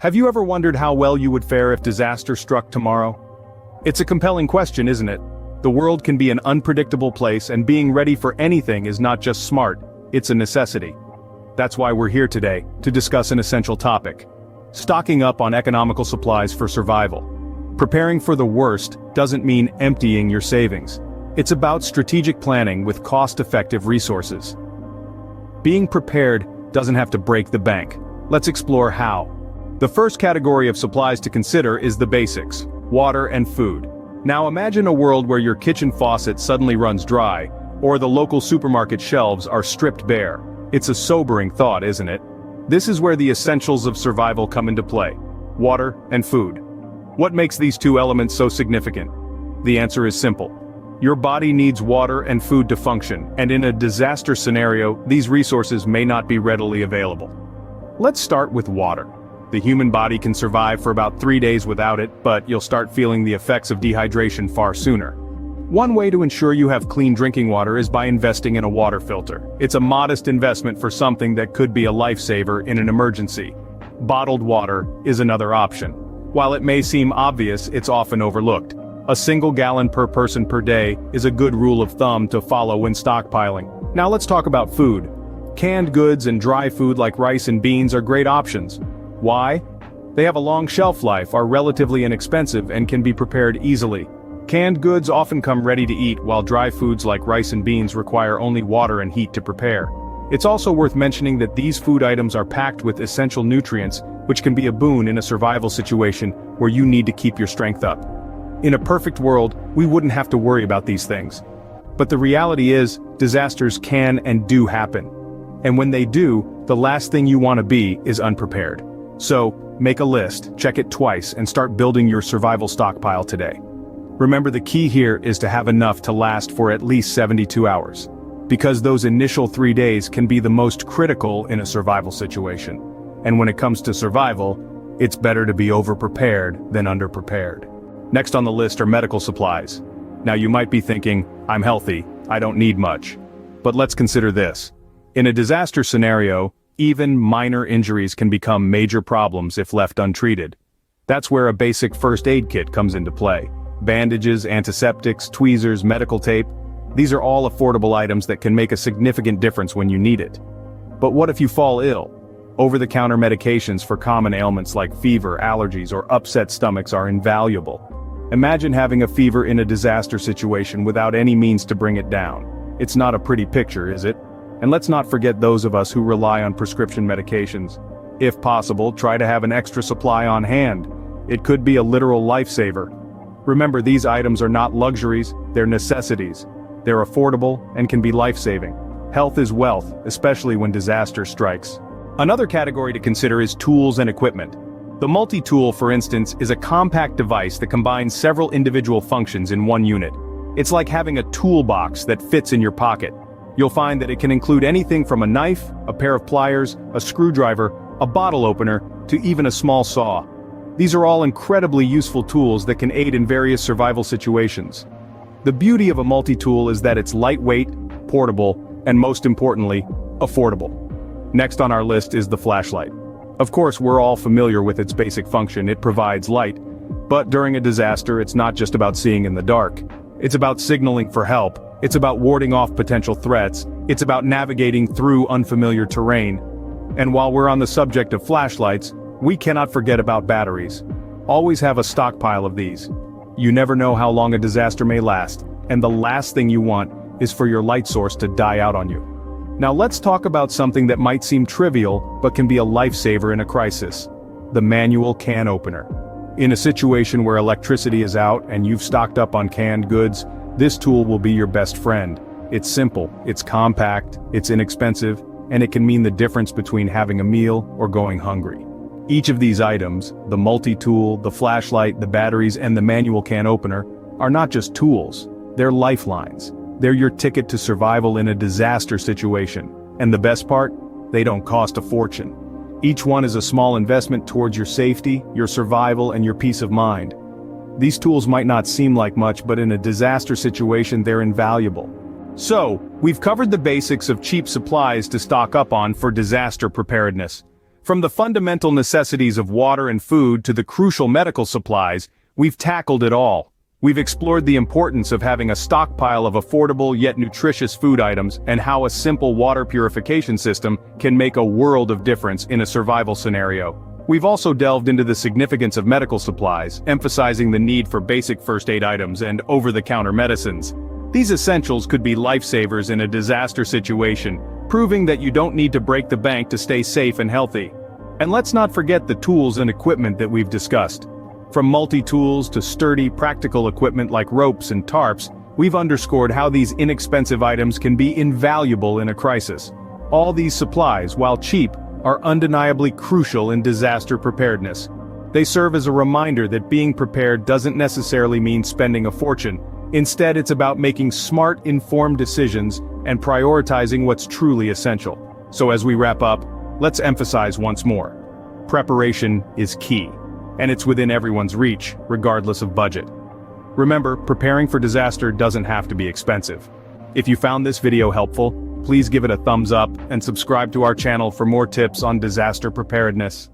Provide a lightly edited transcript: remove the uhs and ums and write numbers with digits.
Have you ever wondered how well you would fare if disaster struck tomorrow? It's a compelling question, isn't it? The world can be an unpredictable place, and being ready for anything is not just smart, it's a necessity. That's why we're here today, to discuss an essential topic: stocking up on economical supplies for survival. Preparing for the worst doesn't mean emptying your savings. It's about strategic planning with cost-effective resources. Being prepared doesn't have to break the bank. Let's explore how. The first category of supplies to consider is the basics: water and food. Now imagine a world where your kitchen faucet suddenly runs dry, or the local supermarket shelves are stripped bare. It's a sobering thought, isn't it? This is where the essentials of survival come into play: water and food. What makes these two elements so significant? The answer is simple. Your body needs water and food to function, and in a disaster scenario, these resources may not be readily available. Let's start with water. The human body can survive for about 3 days without it, but you'll start feeling the effects of dehydration far sooner. One way to ensure you have clean drinking water is by investing in a water filter. It's a modest investment for something that could be a lifesaver in an emergency. Bottled water is another option. While it may seem obvious, it's often overlooked. A single gallon per person per day is a good rule of thumb to follow when stockpiling. Now let's talk about food. Canned goods and dry food like rice and beans are great options. Why? They have a long shelf life, are relatively inexpensive, and can be prepared easily. Canned goods often come ready to eat, while dry foods like rice and beans require only water and heat to prepare. It's also worth mentioning that these food items are packed with essential nutrients, which can be a boon in a survival situation where you need to keep your strength up. In a perfect world, we wouldn't have to worry about these things. But the reality is, disasters can and do happen. And when they do, the last thing you want to be is unprepared. So, make a list, check it twice, and start building your survival stockpile today. Remember, the key here is to have enough to last for at least 72 hours. Because those initial 3 days can be the most critical in a survival situation. And when it comes to survival, it's better to be overprepared than underprepared. Next on the list are medical supplies. Now you might be thinking, I'm healthy, I don't need much. But let's consider this. In a disaster scenario, even minor injuries can become major problems if left untreated. That's where a basic first aid kit comes into play. Bandages, antiseptics, tweezers, medical tape. These are all affordable items that can make a significant difference when you need it. But what if you fall ill? Over-the-counter medications for common ailments like fever, allergies, or upset stomachs are invaluable. Imagine having a fever in a disaster situation without any means to bring it down. It's not a pretty picture, is it? And let's not forget those of us who rely on prescription medications. If possible, try to have an extra supply on hand. It could be a literal lifesaver. Remember, these items are not luxuries, they're necessities. They're affordable and can be life-saving. Health is wealth, especially when disaster strikes. Another category to consider is tools and equipment. The multi-tool, for instance, is a compact device that combines several individual functions in one unit. It's like having a toolbox that fits in your pocket. You'll find that it can include anything from a knife, a pair of pliers, a screwdriver, a bottle opener, to even a small saw. These are all incredibly useful tools that can aid in various survival situations. The beauty of a multi-tool is that it's lightweight, portable, and most importantly, affordable. Next on our list is the flashlight. Of course, we're all familiar with its basic function. It provides light. But during a disaster, it's not just about seeing in the dark. It's about signaling for help. It's about warding off potential threats. It's about navigating through unfamiliar terrain. And while we're on the subject of flashlights, we cannot forget about batteries. Always have a stockpile of these. You never know how long a disaster may last, and the last thing you want is for your light source to die out on you. Now let's talk about something that might seem trivial, but can be a lifesaver in a crisis: the manual can opener. In a situation where electricity is out and you've stocked up on canned goods, this tool will be your best friend. It's simple, it's compact, it's inexpensive, and it can mean the difference between having a meal or going hungry. Each of these items, the multi-tool, the flashlight, the batteries, and the manual can opener, are not just tools, they're lifelines. They're your ticket to survival in a disaster situation. And the best part? They don't cost a fortune. Each one is a small investment towards your safety, your survival, and your peace of mind. These tools might not seem like much, but in a disaster situation they're invaluable. So, we've covered the basics of cheap supplies to stock up on for disaster preparedness. From the fundamental necessities of water and food to the crucial medical supplies, we've tackled it all. We've explored the importance of having a stockpile of affordable yet nutritious food items and how a simple water purification system can make a world of difference in a survival scenario. We've also delved into the significance of medical supplies, emphasizing the need for basic first aid items and over-the-counter medicines. These essentials could be lifesavers in a disaster situation, proving that you don't need to break the bank to stay safe and healthy. And let's not forget the tools and equipment that we've discussed. From multi-tools to sturdy, practical equipment like ropes and tarps, we've underscored how these inexpensive items can be invaluable in a crisis. All these supplies, while cheap, are undeniably crucial in disaster preparedness. They serve as a reminder that being prepared doesn't necessarily mean spending a fortune. Instead, it's about making smart, informed decisions and prioritizing what's truly essential. So as we wrap up, let's emphasize once more. Preparation is key, and it's within everyone's reach, regardless of budget. Remember, preparing for disaster doesn't have to be expensive. If you found this video helpful, please give it a thumbs up and subscribe to our channel for more tips on disaster preparedness.